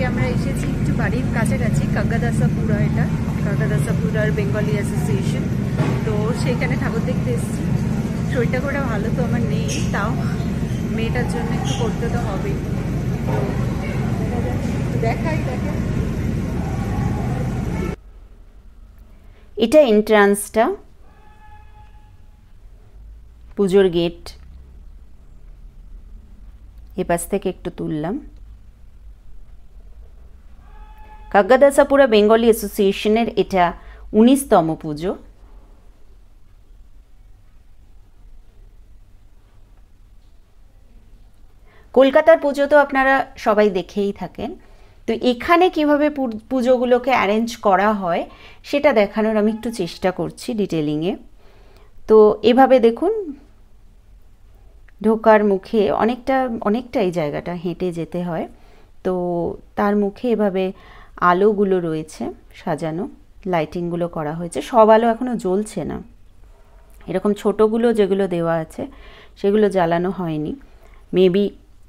আজকে আমরা এসেছি একটু বাড়ির কাছাকাছি, কাগ্গাদাসাপুরা, এটা কাগ্গাদাসাপুরার বেঙ্গলি অ্যাসোসিয়েশন। তো সেখানে ঠাকুর দেখতে এসেছি। শরীরটা করে ভালো তো আমার নেই, তাও মেয়েটার জন্য একটু করতে তো হবেই। দেখাই দেখে, এটা এন্ট্রান্সটা, পুজোর গেট। এ পাশ থেকে একটু তুললাম। কাগ্গাদাসাপুরা বেঙ্গলি অ্যাসোসিয়েশনের এটা 19তম পুজো। কলকাতার পুজো তো আপনারা সবাই দেখেই থাকেন, তো এখানে কিভাবে পুজোগুলোকে অ্যারেঞ্জ করা হয় সেটা দেখানোর আমি একটু চেষ্টা করছি ডিটেলিংয়ে। তো এভাবে দেখুন, ঢোকার মুখে অনেকটা এই জায়গাটা হেঁটে যেতে হয়। তো তার মুখে এভাবে আলোগুলো রয়েছে সাজানো, লাইটিংগুলো করা হয়েছে। সব আলো এখনও জ্বলছে না, এরকম ছোটোগুলো যেগুলো দেওয়া আছে সেগুলো জ্বালানো হয়নি, মেবি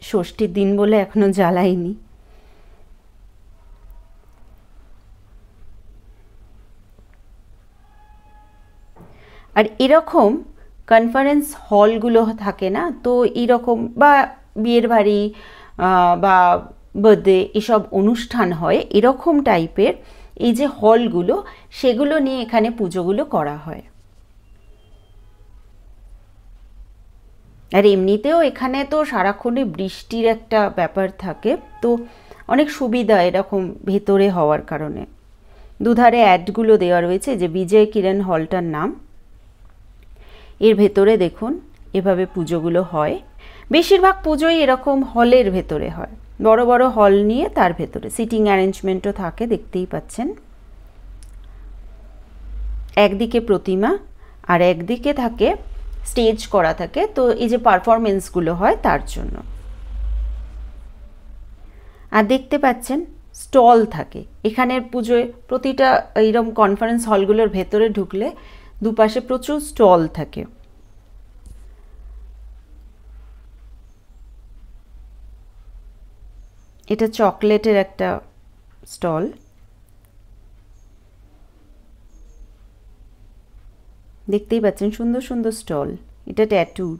ষষ্ঠীর দিন বলে এখনও জ্বালাইনি। আর এরকম কনফারেন্স হলগুলো থাকে না, তো এরকম বা বিয়ের বাড়ি বা বার্থডে এসব অনুষ্ঠান হয়, এরকম টাইপের এই যে হলগুলো, সেগুলো নিয়ে এখানে পুজোগুলো করা হয়। আর এমনিতেও এখানে তো সারাক্ষণই বৃষ্টির একটা ব্যাপার থাকে, তো অনেক সুবিধা এরকম ভেতরে হওয়ার কারণে। দুধারে অ্যাডগুলো দেওয়া রয়েছে, যে বিজয় কিরণ হলটার নাম। এর ভেতরে দেখুন এভাবে পুজোগুলো হয়। বেশিরভাগ পুজোই এরকম হলের ভেতরে হয়, বড় বড় হল নিয়ে তার ভেতরে সিটিং অ্যারেঞ্জমেন্টও থাকে, দেখতেই পাচ্ছেন। একদিকে প্রতিমা আর একদিকে থাকে স্টেজ করা থাকে, তো এই যে পারফরমেন্সগুলো হয় তার জন্য। আর দেখতে পাচ্ছেন স্টল থাকে এখানের পুজোয়। প্রতিটা এইরকম কনফারেন্স হলগুলোর ভেতরে ঢুকলে দুপাশে প্রচুর স্টল থাকে। এটা চকলেটের একটা স্টল, দেখতেই পাচ্ছেন সুন্দর সুন্দর স্টল। এটা ট্যাটুর,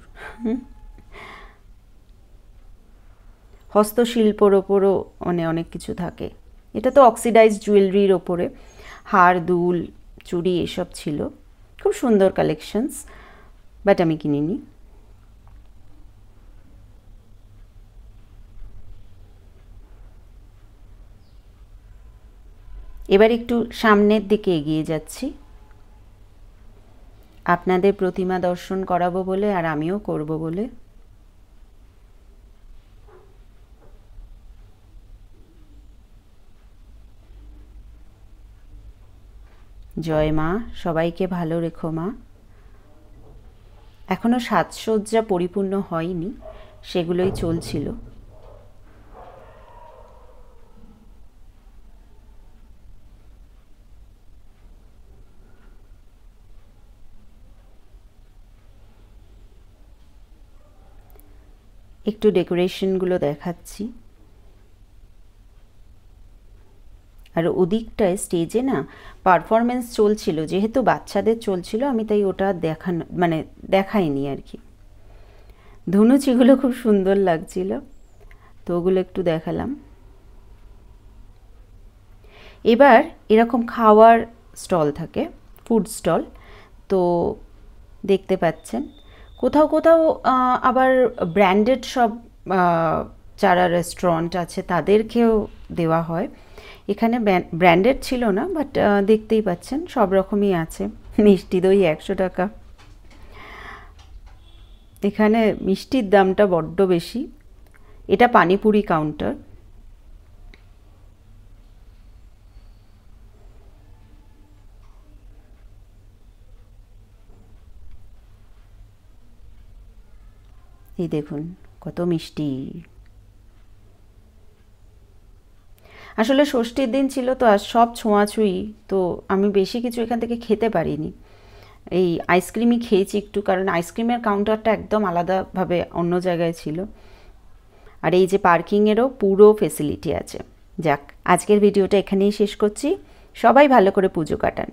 হস্তশিল্পর ওপরও অনেক কিছু থাকে। এটা তো অক্সিডাইজড জুয়েলারির ওপরে হার, দুল, চুড়ি এসব ছিল। খুব সুন্দর কালেকশনস, বাট আমি কিনিনি। এবার একটু সামনের দিকে এগিয়ে যাচ্ছি, আপনাদের প্রতিমা দর্শন করাবো বলে, আর আমিও করব বলে। জয় মা, সবাইকে ভালো রেখো মা। এখনো সাজসজ্জা পরিপূর্ণ হয়নি, সেগুলোই চলছিল। একটু ডেকোরেশনগুলো দেখাচ্ছি। আর ওদিকটায় স্টেজে না পারফরমেন্স চলছিল, যেহেতু বাচ্চাদের চলছিল আমি তাই ওটা দেখাইনি আর কি। ধনুচিগুলো খুব সুন্দর লাগছিল, তো ওগুলো একটু দেখালাম। এবার এরকম খাওয়ার স্টল থাকে, ফুড স্টল, তো দেখতে পাচ্ছেন। কোথাও কোথাও আবার ব্র্যান্ডেড সব যারা রেস্টুরেন্ট আছে তাদেরকেও দেওয়া হয়। এখানে ব্র্যান্ডেড ছিল না, বাট দেখতেই পাচ্ছেন সব রকমই আছে। মিষ্টি দই 100 টাকা। এখানে মিষ্টির দামটা বড্ড বেশি। এটা পানিপুরি কাউন্টার। এই দেখুন কত মিষ্টি। আসলে ষষ্ঠীর দিন ছিল তো, আর সব ছোঁয়াছুঁই, তো আমি বেশি কিছু এখান থেকে খেতে পারিনি। এই আইসক্রিমই খেয়েছি একটু, কারণ আইসক্রিমের কাউন্টারটা একদম আলাদাভাবে অন্য জায়গায় ছিল। আর এই যে পার্কিংয়েরও পুরো ফেসিলিটি আছে, যাক, আজকের ভিডিওটা এখানেই শেষ করছি। সবাই ভালো করে পুজো কাটান।